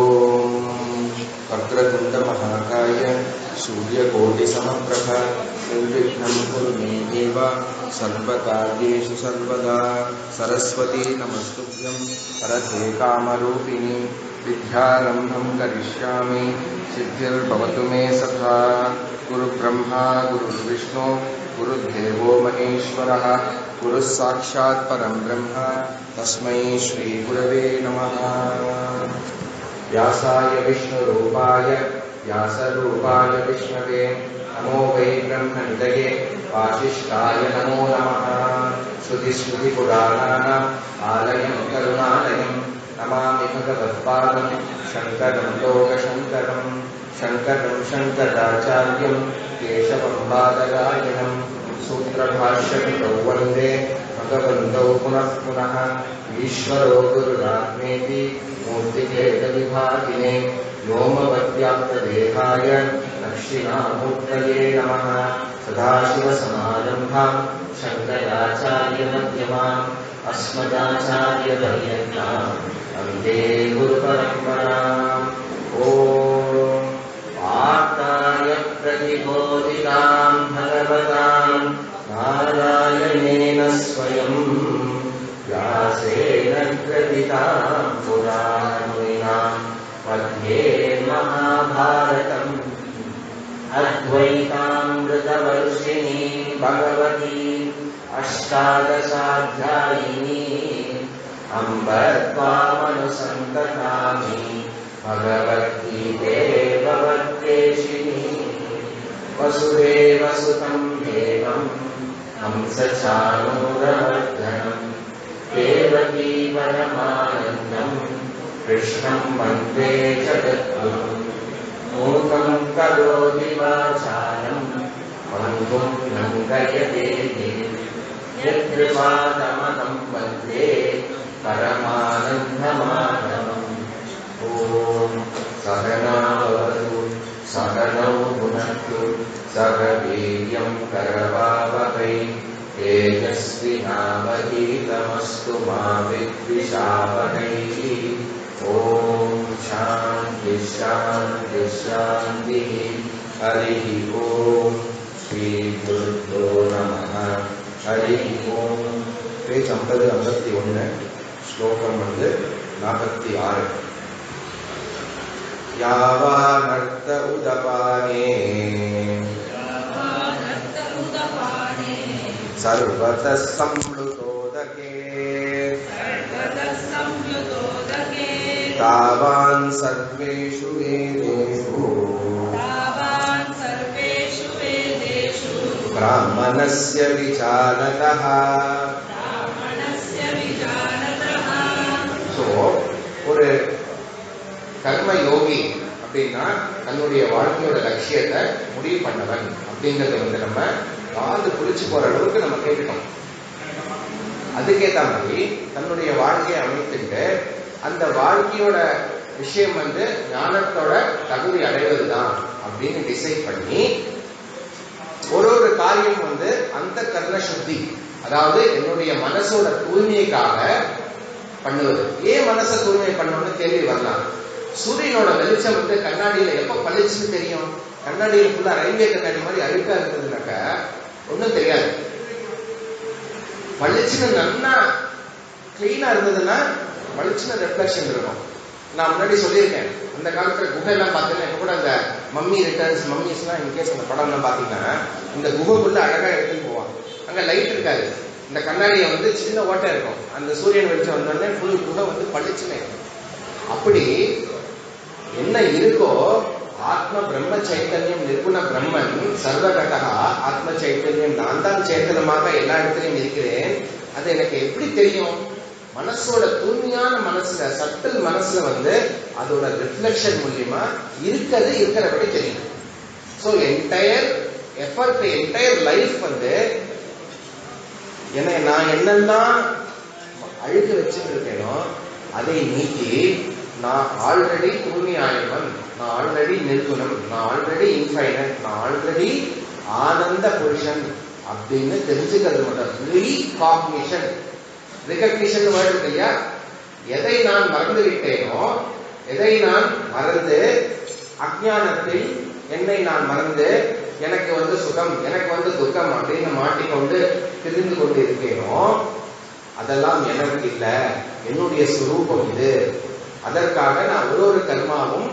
ओम वक्रतुंड महाकाय सूर्यकोटिसमप्रभ निर्विघ्नं कुरु मे देव सर्वकार्येषु सर्वदा सरस्वती नमस्तुभ्यं वरदे कामरूपिणी विद्यारम्भं करिष्यामि सिद्धिर्भवतु मे सदा गुरुब्रह्मा गुरुर्विष्णु गुरुर्देवो महेश्वरः गुरुः साक्षात् परं ब्रह्म तस्मै श्रीगुरवे नमः। व्यासाय विष्णुरूपाय व्यासरूपाय विष्णवे नमो वै ब्रह्मनिधये वासिष्ठाय नमो नमः। श्रुतिस्मृतिपुराणानाम् आलयं करुणालयं नमामि भगवत्पादं शङ्करं लोकशङ्करं शङ्करं शङ्कराचार्यं केशवं बादरायणं सूत्रभाष्यकृतौ वन्दे भगवन्तौ पुनः पुनः। ईश्वरो गुरुरात्मेति मूर्तिभेदविभागिने व्योमवद्व्याप्तदेहाय दक्षिणामूर्तये नमः। सदाशिवसमारम्भां शङ्कराचार्यमध्यमाम् अस्मदाचार्यपर्यन्तां वन्दे गुरुपरम्पराम्। ॐ वार्ताय प्रतिबोधितां भगवतां नारायणेन स्वयं व्यासेन ग्रथितां पुराणमुनिना मध्ये महाभारतम् अद्वैतामृतवर्षिणी भगवती अष्टादशाध्यायिनी अम्ब त्वामनुसन्ततामि भगवद्गीते भगवद्वेषिणी। वसुदेवसुतं देवं हंसचाणूरमर्दनं देवकी परमानन्दं कृष्णं वन्दे जगद्गुरुं। मूकं करोति वाचालं पङ्गुं लङ्घयते गिरिं यत्कृपातमहं वन्दे परमानन्दमाधवम्। ॐ सहनावतु सहनौ भुनक्तु सह वीर्यं करवावहै तेजस्विनावधीतमस्तु मा विद्विषावहै। ॐ शान्ति शान्ति शान्तिः। हरिः ॐ श्रीगुरुभ्यो नमः। हरिः ॐ। पेज 50-51 श्लोकम 46। यावानर्थ उदपाने सर्वतः संप्लुतोदके तावान् सर्वेषु वेदेषु ब्राह्मणस्य विचारतः। सो ஒரு கர்ம யோகி அப்படின்னா தன்னுடைய வாழ்க்கையோட லட்சியத்தை முடிவு பண்ணவன் அப்படிங்கறத நம்ம காது புளிச்சு போற அளவுக்கு நம்ம கேட்டுட்டோம். அதுக்கேற்ற மாதிரி தன்னுடைய வாழ்க்கையை அமைத்துட்டு அந்த வாழ்க்கையோட விஷயம் ஞானத்தோட தகுதி அடைவதுதான் அப்படின்னு டிசைட் பண்ணி ஒரு காரியம் அந்த கர்ண சுத்தி, அதாவது என்னுடைய மனசோட தூய்மைக்காக பண்ணுவது. ஏன் மனசை தூய்மை பண்ணணும்னு கேள்வி வரலாம். சூரியனோட வெளிச்சம் கண்ணாடியில எப்ப பளிச்சுன்னு தெரியும்? கண்ணாடியில ஃபுல்லா ரயில்வே கண்ணாடி மாதிரி அழுக்கா இருந்ததுனாக்க ஒன்றும் தெரியாது. பளிச்சுன்னு நல்லா கிளீனா இருந்ததுன்னா பளிச்சுன்னு ரெஃப்ளெக்ஷன் இருக்கும். நான் முன்னாடி சொல்லியிருக்கேன், அந்த காலத்துல குகை எல்லாம் பார்த்தீங்கன்னா இப்ப கூட அந்த மம்மி ரிட்டர்ன்ஸ் மம்மிஸ் எல்லாம் இன்கேஸ் அந்த படம் எல்லாம் பாத்தீங்கன்னா இந்த குகைக்குள்ள அழகா எடுத்துன்னு போவாங்க. அங்க லைட் இருக்காது, இந்த கண்ணாடியை சின்ன ஓட்டை இருக்கும். அந்த சூரியன் வெளிச்சம் வந்தோடனே ஃபுல் குகை பளிச்சுன்னு இருக்கும். அப்படி என்ன இருக்கோ ஆத்ம பிரம்ம சைத்தன்யம் நிர்குண பிரம்மன் சர்வகதா ஆத்ம சைத்தன்யம், நான் தான் சேத்தனமாக எல்லா இடத்துலையும் இருக்கிறேன். அது எனக்கு எப்படி தெரியும்? மனசோட தூய்மையான மனசுல, சட்டில் மனசுல அதோட ரிஃப்ளெக்ஷன் மூலியமா இருக்கிறபடி தெரியும். So entire effort, entire life நான் என்னெல்லாம் அழுக்கு வச்சுட்டு இருக்கேனோ அதை நீக்கி நான் ஆல்ரெடி தூய்மையானவன், நான் ஆல்ரெடி நிர்குணம், நான் ஆல்ரெடி இன்ஃபைனட், நான் ஆல்ரெடி ஆனந்த புருஷன் அப்படின்னு தெரிஞ்சுக்கிறது மட்டும். ரீகாக்னிஷன், ரிகக்னிஷன் வேர்டு இல்லையா? எதை நான் மறந்து விட்டேனோ எதை நான் மறந்து அஞ்ஞானத்தில் என்னை நான் மறந்து எனக்கு சுகம் எனக்கு துக்கம் அப்படின்னு மாட்டிக்கொண்டு தெரிந்து கொண்டு இருக்கேனோ அதெல்லாம் எனக்கு இல்ல, என்னுடைய சுரூபம் இது. அதற்காக நான் ஒரு கர்மாவும்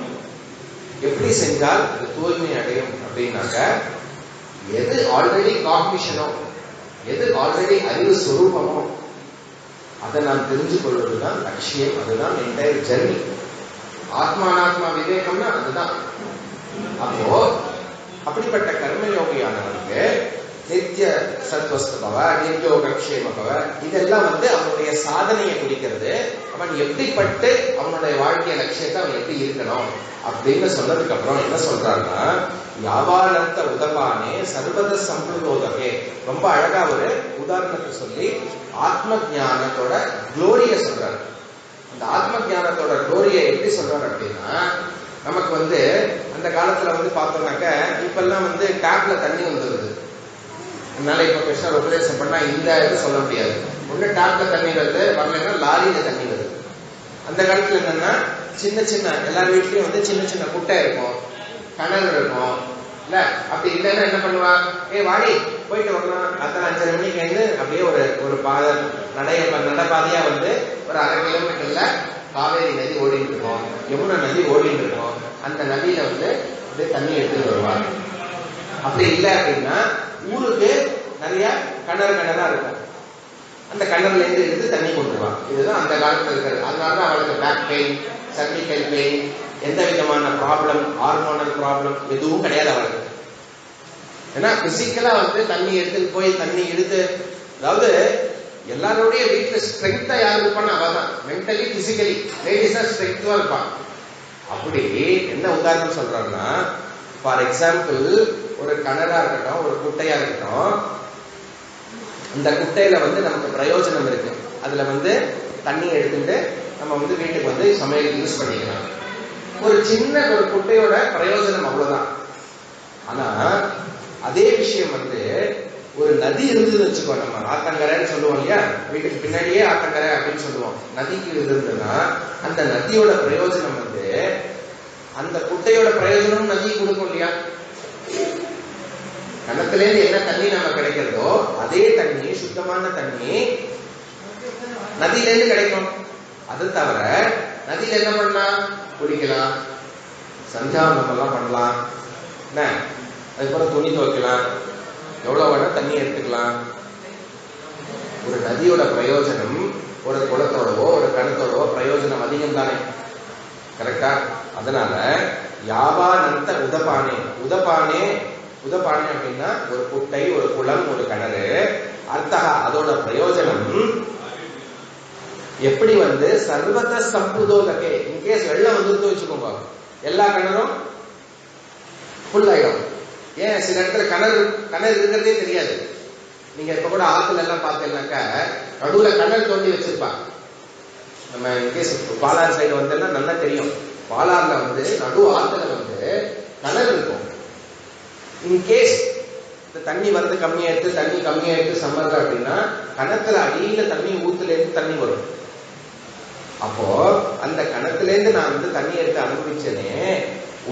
எப்படி செஞ்சால் அது தூய்மை அடையும் அப்படின்னாக்க, எது ஆல்ரெடி காக்னிஷனோ, எது ஆல்ரெடி அறிவு சுரூபமோ அதை நான் தெரிஞ்சு கொள்வதுதான் லட்சியம். அதுதான் என்டையர் ஜெர்னி. ஆத்மானாத்மா விவேகம்னா அதுதான். அப்போ அப்படிப்பட்ட கர்மயோகியானவனுக்கு நித்திய சத்வஸ்தபவ நித்யோகக்ஷேமபவ இதெல்லாம் அவனுடைய சாதனையை குறிக்கிறது. அவன் எப்படிப்பட்டு அவனுடைய வாழ்க்கை லட்சியத்தை அவன் எப்படி இருக்கணும் அப்படின்னு சொன்னதுக்கு அப்புறம் என்ன சொல்றான்னா, யாவானந்த உதபானே சர்வத சம்பிரதோதகே. ரொம்ப அழகா ஒரு உதாரணத்தை சொல்லி ஆத்ம ஞானத்தோட குளோரிய சொல்றாரு. அந்த ஆத்ம ஞானத்தோட குளோரியை எப்படி சொல்றாரு அப்படின்னா, நமக்கு அந்த காலத்துல பார்த்தோம்னாக்க இப்பெல்லாம் டேப்ல தண்ணி வந்துருது. அதனால இப்ப கிருஷ்ணர் உபதேசம் பண்ணா இந்த இது சொல்ல முடியாது. ஒண்ணு டேப்ல தண்ணி வருது, வரலைன்னா லாரியில தண்ணி வருது. அந்த காலத்துல என்னன்னா சின்ன சின்ன எல்லார் வீட்லயும் சின்ன சின்ன குட்டை இருக்கும், கிணறு இருக்கும். இல்ல அப்படி இல்லைன்னா என்ன பண்ணுவா, வாடி போயிட்டு வரலாம். அத்தனை 5:30 மணிக்கு வந்து அப்படியே ஒரு பாதை நடப்பாதையா ஒரு 1/2 கிலோமீட்டர்ல காவேரி நதி ஓடிட்டு இருக்கும், யமுனா நதி ஓடிட்டு இருக்கும். அந்த நதியில அப்படியே தண்ணி எடுத்துட்டு வருவாங்க. அப்படி இல்லை அப்படின்னா ஊருக்கு நிறைய கிணறா இருக்கும். அந்த கிணறுல இருந்து எடுத்து தண்ணி கொண்டுருவாங்க. இதுதான் அந்த காலத்துல இருக்கிறது. அதனாலதான் அவளுக்கு பேக் பெயின், சர்விக்கல் பெயின், எந்த விதமான ப்ராப்ளம், ஹார்மோனல் ப்ராப்ளம் எதுவும் கிடையாது அவளுக்கு. ஏன்னா பிசிக்கலா தண்ணி எடுத்துட்டு போய் தண்ணி எடுத்து, அதாவது எல்லாருடைய வீட்டுல ஸ்ட்ரென்த்தா யாரு இருப்பான்னு அவதான். மென்டலி பிசிக்கலி லேடிஸ் தான் ஸ்ட்ரென்த்தா இருப்பான். அப்படி என்ன உதாரணம் சொல்றாங்கன்னா, ஃபார் எக்ஸாம்பிள் ஒரு கிணறா இருக்கட்டும், ஒரு குட்டையா இருக்கட்டும், அந்த குட்டையில நமக்கு பிரயோஜனம் இருக்கு. அதுல தண்ணி எடுத்துட்டு நம்ம வீட்டுக்கு சமையல் யூஸ் பண்ணிக்கலாம். ஒரு சின்ன ஒரு குட்டையோட பிரயோஜனம் அவ்வளவுதான். ஆனா அதே விஷயம் ஒரு நதி இருந்ததுன்னு வச்சுக்கோ, நம்ம ஆத்தங்கரைன்னு சொல்லுவோம் இல்லையா, வீட்டுக்கு பின்னாடியே ஆத்தங்கரை அப்படின்னு சொல்லுவோம். நதிக்கு இருந்ததுன்னா அந்த நதியோட பிரயோஜனம் அந்த குட்டையோட பிரயோஜனம் நதி கொடுக்கும் இல்லையா. கணத்துல இருந்து என்ன தண்ணி நம்ம கிடைக்கிறதோ அதே தண்ணி, சுத்தமான தண்ணி நதியில இருந்து கிடைக்கும். அது தவிர நதியில என்ன பண்ணலாம், குடிக்கலாம், சஞ்சாவனம் எல்லாம் பண்ணலாம், என்ன அதுக்கப்புறம் துணி துவைக்கலாம், எவ்வளவு வேணா தண்ணி எடுத்துக்கலாம். ஒரு நதியோட பிரயோஜனம் ஒரு குளத்தோடவோ ஒரு கிணத்தோடவோ பிரயோஜனம் அதிகம் தானே, கரெக்டா? அதனால யாவானந்த உதபானே, உதபானே உதபானே அப்படின்னா ஒரு குட்டை, ஒரு குளம், ஒரு கிணறு. அர்த்தகா அதோட பிரயோஜனம் எப்படி சர்வத சம்புதோதகே. இன்கேஸ் வெள்ளம் வந்துட்டு வச்சுக்கோங்க, எல்லா கிணறும் ஃபுல் ஆயிடும். ஏன் சில இடத்துல கிணறு இருக்கிறதே தெரியாது. நீங்க இப்ப கூட ஆத்துல எல்லாம் பார்த்தீங்கன்னாக்கா நடுவுல கிணறு தோண்டி வச்சிருப்பாங்க. நம்ம இன்கேஸ் பாலாறு சைடு வந்தோம்னா நல்லா தெரியும். பாலாறுல நடு ஆத்துல கிணறு இருக்கும். இன்கேஸ் இந்த தண்ணி கம்மியாயிடுத்து, தண்ணி கம்மியாயிடுத்து சம்மர்ல அப்படின்னா கிணத்துல அடியில தண்ணி ஊத்துல இருந்து தண்ணி வரும். அப்போ அந்த கிணத்துல இருந்து நான் தண்ணி எடுத்து அனுபவிச்சேனே,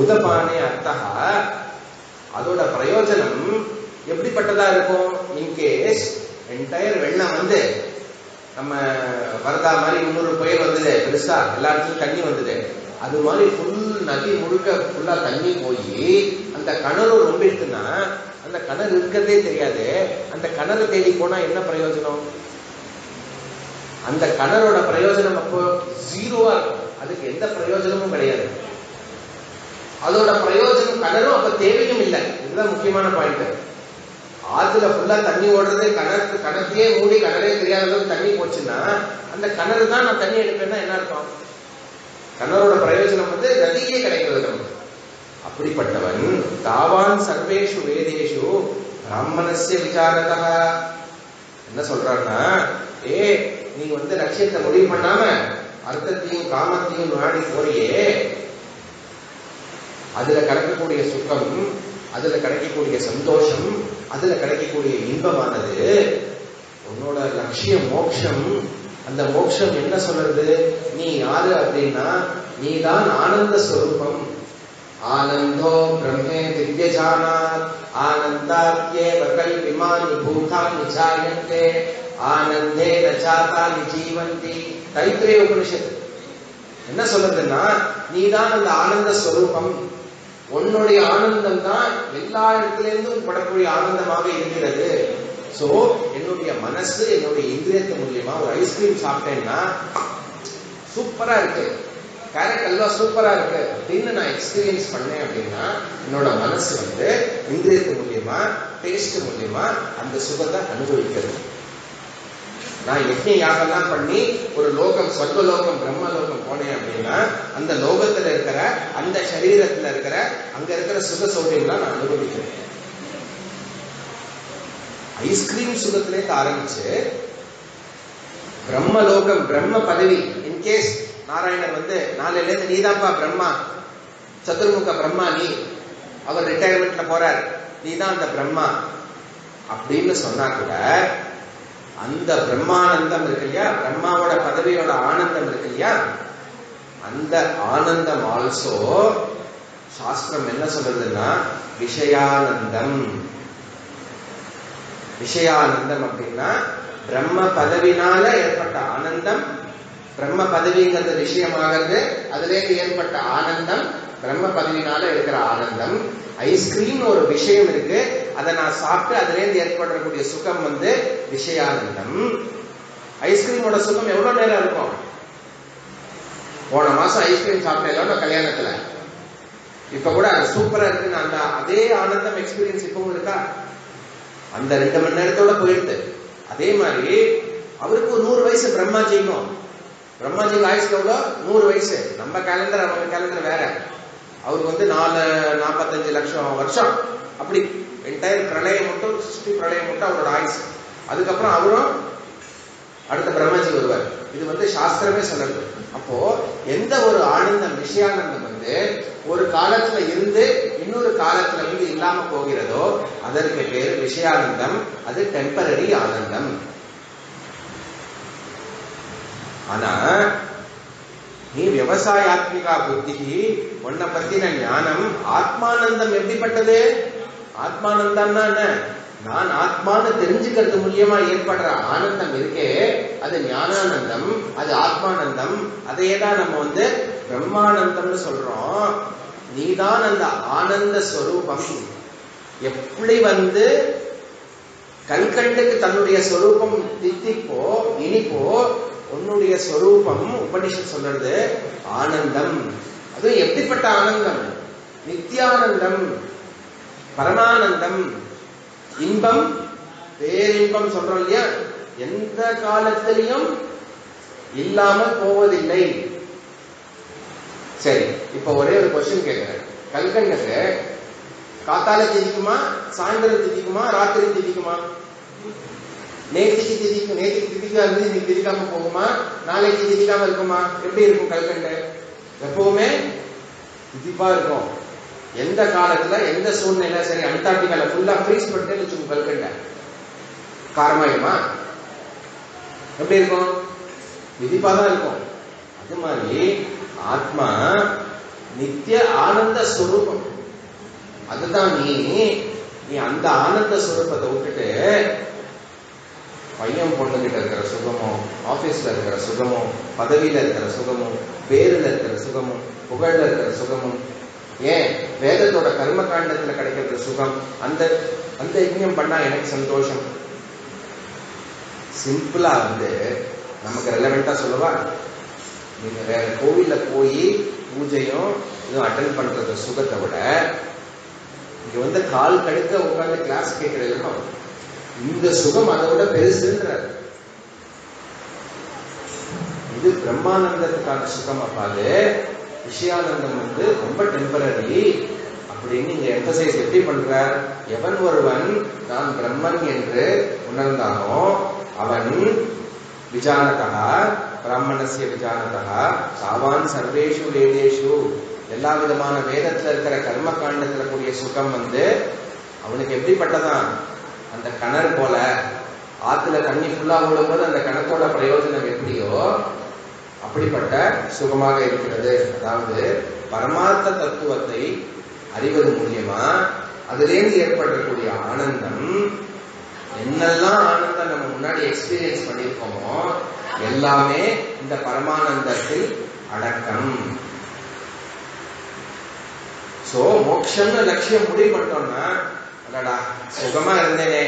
உதபானே அர்த்தகா அதோட பிரயோஜனம் எப்படிப்பட்டதா இருக்கும். இன்கேஸ் என்டையர் வெள்ளம் நம்ம வரதா மாதிரி 300 புயல் வந்தது, பெருசா எல்லா இடத்துலயும் தண்ணி வந்தது, அது மாதிரி ஃபுல் நதி முழுக்க ஃபுல்லா தண்ணி போய் அந்த கிணறு ரொம்ப இருக்குன்னா அந்த கிணறு இருக்கிறதே தெரியாது. அந்த கிணறு தேடி போனா என்ன பிரயோஜனம்? அந்த கிணறோட பிரயோஜனம் அப்போ ஜீரோவா இருக்கும். அதுக்கு எந்த பிரயோஜனமும் கிடையாது. அதோட பிரயோஜனம் கிணறும் அப்ப தேவையும் இல்லை. இதுதான் முக்கியமான பாயிண்ட். ஆத்துல ஃபுல்லா தண்ணி ஓடுறது, கிணத்தையே மூடி கிணறே தெரியாத அளவுக்கு தண்ணி போச்சுன்னா அந்த கிணறு தான் நான் தண்ணி எடுப்பேன்னா என்ன அர்த்தம்? கிணறோட பிரயோஜனம் நதிக்கே கிடைக்கிறது நமக்கு. அப்படிப்பட்டவன் தாவான் சர்வேஷு வேதேஷு பிராமணஸ்ய விசாரதா என்ன சொல்றான்னா, நீ லட்சியத்தை முடிவு பண்ணாம அர்த்தத்தையும் காமத்தையும் நாடி போறியே, அதுல கிடைக்கக்கூடிய சுகம், அதுல கிடைக்கக்கூடிய சந்தோஷம், அதுல கிடைக்கக்கூடிய இன்பமானது உன்னோட லட்சியம் மோட்சம் அந்த மோட்சம் என்ன சொல்றது? நீ யாரு அப்படின்னா நீதான் ஆனந்த ஸ்வரூபம். ஆனந்தோ பிரம்மே திவ்யஜானாத் ஆனந்தாத்யேவ கல்பிமானி பூதானி ஜாயந்தே ஆனந்தே நச்சாதானி ஜீவந்தி. தைத்திரேய உபனிஷத்து என்ன சொல்றதுன்னா நீதான் அந்த ஆனந்த ஸ்வரூபம். உன்னுடைய ஆனந்தம் தான் எல்லா இடத்திலிருந்தும் படக்கூடிய ஆனந்தமாக இருக்கிறது. சோ என்னுடைய மனசு என்னுடைய இந்திரியத்து மூலியமா ஒரு ஐஸ்கிரீம் சாப்பிட்டேன்னா சூப்பரா இருக்கு, கேரட் அல்வா சூப்பரா இருக்கு அப்படின்னு நான் எக்ஸ்பீரியன்ஸ் பண்ணேன் அப்படின்னா என்னோட மனசு இந்திரியத்து மூலியமா டேஸ்ட் மூலியமா அந்த சுகத்தை அனுபவிக்கிறது. நான் யஜ்ஞ யாகெல்லாம் பண்ணி ஒரு லோகம் சொர்க்கலோகம் பிரம்மலோகம் போனேன் அப்படின்னா அந்த லோகத்துல இருக்கிற அந்த சரீரத்துல இருக்கிற அங்க இருக்கிற சுக சௌகரியம்லாம் நான் அனுபவிக்கிறேன். ஐஸ்கிரீம் சுகத்திலேருந்து ஆரம்பிச்சு பிரம்மலோகம் பிரம்ம பதவி, இன்கேஸ் நாராயணர் நாளையில இருந்து நீதான்ப்பா பிரம்மா, சதுர்முக பிரம்மா நீ, அவர் ரிட்டையர்மெண்ட்ல போறார், நீதான் அந்த பிரம்மா அப்படின்னு சொன்னா கூட அந்த பிரம்மானந்தம் இருக்கு இல்லையா, பிரம்மாவோட பதவியோட ஆனந்தம் இருக்கு இல்லையா, அந்த ஆனந்தம் ஆல்சோ சாஸ்திரம் என்ன சொல்றதுன்னா விஷயானந்தம். விஷயானந்தம் அப்படின்னா பிரம்ம பதவினால ஏற்பட்ட ஆனந்தம், பிரம்ம பதவிங்கிறது விஷயமாகிறது, அதுலேருந்து ஏற்பட்ட ஆனந்தம் பிரம்ம பதவினால இருக்கிற ஆனந்தம். ஐஸ்கிரீம் ஒரு விஷயம் இருக்கு, அதை நான் சாப்பிட்டு அதுலேருந்து ஏற்படக்கூடிய சுகம் விஷயானந்தம். ஐஸ்கிரீமோட சுகம் எவ்வளவு நேரம் இருக்கும்? போன மாசம் ஐஸ்கிரீம் சாப்பிட்டேன் கல்யாணத்துல, இப்ப கூட சூப்பரா இருக்குன்னு அந்த அதே ஆனந்தம் எக்ஸ்பீரியன்ஸ் இப்பவும் இருக்கா? அந்த 2 மணி நேரத்தோட போயிடுது. அதே மாதிரி அவருக்கு ஒரு 100 வயசு பிரம்மாஜிக்கும். பிரம்மாஜிக்கு ஆயுஷ் எவ்வளோ? 100 வயசு. நம்ம கேலண்டர் அவங்க கேலண்டர் வேற. அவருக்கு 45 லட்சம் வருஷம். அப்படி என்டையர் பிரளயம் மட்டும், சிருஷ்டி பிரளயம் மட்டும் அவரோட ஆயுஷ். அதுக்கப்புறம் அவரும் அடுத்த பிரம்மாஜி வருவார். இது சாஸ்திரமே சொல்லுது. அப்போ எந்த ஒரு ஆனந்தம் விஷயானந்தம் ஒரு காலத்துல இருந்து இன்னொரு காலத்துல இல்லாம போகிறதோ அதற்கு பேரு விஷயானந்தம். அது டெம்பரரி ஆனந்தம். ஆனா நீ விவசாயாத்மிகா புத்தி, உன்னை பத்தின ஞானம் ஆத்மானந்தம் எப்படிப்பட்டது? ஆத்மானந்தம்னா என்ன? நான் ஆத்மான்னு தெரிஞ்சுக்கிறது மூலியமா ஏற்படுற ஆனந்தம் இருக்கே, அது ஞானானந்தம், அது ஆத்மானந்தம். அதையேதான் நம்ம பிரம்மானந்தம்னு சொல்றோம். நீதான் அந்த ஆனந்த ஸ்வரூபம். எப்படி கல்கண்டுக்கு தன்னுடைய ஸ்வரூபம் தித்திப்போ இனிப்போ, உன்னுடைய ஸ்வரூபம் உபனிஷத் சொல்றது ஆனந்தம். அதுவும் எப்படிப்பட்ட ஆனந்தம்? நித்யானந்தம், பரமானந்தம், இன்பம், பேரின்பம் சொல்றோம் இல்லையா, எந்த காலத்திலையும் இல்லாமல் போவதில்லை. சரி, இப்ப ஒரே ஒரு கொஸ்டின் கேட்கிறேன். கல்கண்டுக்கு காத்தால திதிக்குமா, சாயந்தரம் திதிக்குமா, ராத்திரி திதிக்குமா? நேற்றுக்கு திதிக்கும். நேற்றுக்கு திதிக்கா இருந்து இன்னைக்கு திதிக்காம போகுமா? நாளைக்கு திதிக்காம இருக்குமா? எப்படி இருக்கும் கல்கண்டு? எப்பவுமே திதிப்பா இருக்கும். எந்த காலத்துல எந்த சூழ்நிலை, சரி அண்டார்டிகால ஃபுல்லா ஃப்ரீஸ் பண்ணிட்டு வச்சுக்கோங்க கல்கண்ட, காரமாயுமா? எப்படி இருக்கும்? திதிப்பா தான் இருக்கும். அது மாதிரி ஆத்மா நித்திய ஆனந்த ஸ்வரூபம். அதுதான் நீ அந்த ஆனந்த ஸ்வரூபத்தை விட்டுட்டு பையன் பொண்ணுகிட்ட இருக்கிற சுகமும், ஆபீஸ்ல இருக்கிற சுகமும், பதவியில இருக்கிற சுகமும், பேருல இருக்கிற சுகமும், புகழ்ல இருக்கிற சுகமும், ஏன் வேதத்தோட கர்ம காண்டத்துல கிடைக்கிற சுகம், அந்த அந்த யஜ்ஞம் பண்ணா எனக்கு சந்தோஷம். சிம்பிளா நமக்கு ரெலவெண்டா சொல்லவா, நீங்க வேற கோவில்ல போய் பூஜையும் இதுவும் அட்டென்ட் பண்றது சுகத்தை விட இங்க கால் கடுக்க உட்கார்ந்து கிளாஸ் கேட்கறது இந்த சுகம் அதை விட பெருசுன்றார். இது பிரம்மானந்தத்துக்கான சுகம். அப்பாது விஷயானந்தம் ரொம்ப டெம்பரரி அப்படின்னு இங்க எம்பசைஸ் எப்படி பண்றார்? எவன் ஒருவன் நான் பிரம்மன் என்று உணர்ந்தானோ அவன் விஜானதா, பிராமணசிய விஜானதா சாவான் சர்வேஷு வேதேஷு, எல்லா விதமான வேதத்துல இருக்கிற கர்ம காண்டத்துல கூடிய சுகம் அவனுக்கு எப்படிப்பட்டதான்? அந்த கணர் போல, ஆத்துல தண்ணி ஃபுல்லா ஓடும்போது அந்த கணத்தோட பிரயோஜனம் எப்படியோ அப்படிப்பட்ட சுகமாக இருக்கிறது. அதாவது பரமார்த்த தத்துவத்தை அறிவது மூலியமா அதிலேருந்து ஏற்படக்கூடிய ஆனந்தம், என்னெல்லாம் ஆனந்தம் நம்ம முன்னாடி எக்ஸ்பீரியன்ஸ் பண்ணியிருக்கோமோ எல்லாமே இந்த பரமானந்தத்தில் அடக்கம். சோ மோட்சம்னு லட்சியம் முடிவு பண்ணிட்டோம்னா, அடடா சுகமா இருந்தேனே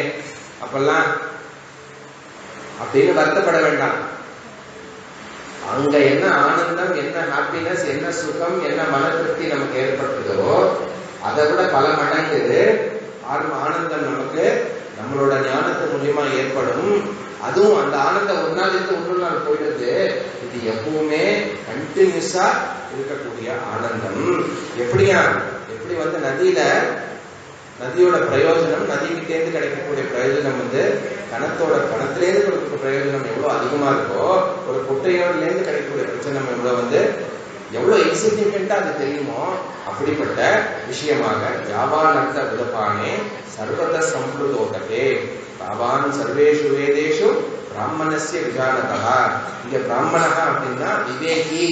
அப்பெல்லாம் அப்படின்னு வருத்தப்பட வேண்டாம். அங்க என்ன ஆனந்தம், என்ன ஹாப்பினஸ், என்ன சுகம், என்ன மன திருப்தி நமக்கு ஏற்பட்டதோ அதை விட பல மடங்கு ஆனந்தம் நமக்கு நம்மளோட ஞானத்து மூலியமா ஏற்படும். அதுவும் அந்த ஆனந்தம் ஒரு நாள் இருந்து இன்னொரு நாள் போயிடுது. இது எப்பவுமே கண்டினியூஸா இருக்கக்கூடிய ஆனந்தம். எப்படியா, எப்படி வந்து நதியோட பிரயோஜனம், நதிக்கிட்டேருந்து கிடைக்கக்கூடிய பிரயோஜனம் வந்து கணத்திலேருந்து கொடுக்க பிரயோஜனம் எவ்வளவு அதிகமா இருக்கோ, ஒரு குட்டையோடிலேருந்து கிடைக்கக்கூடிய பிரயோஜனம் எவ்வளவு வந்து எவ்வளவு எக்ஸிக்யூட்டா அது தெரியுமோ அப்படிப்பட்ட விஷயமாக யாவானந்த உதப்பானே சர்வத சம்பிருதோதகே தாவான் சர்வேஷு வேதேஷு பிராமணஸ்ய விஜானதா. இங்க பிராமணா அப்படின்னா விவேகி.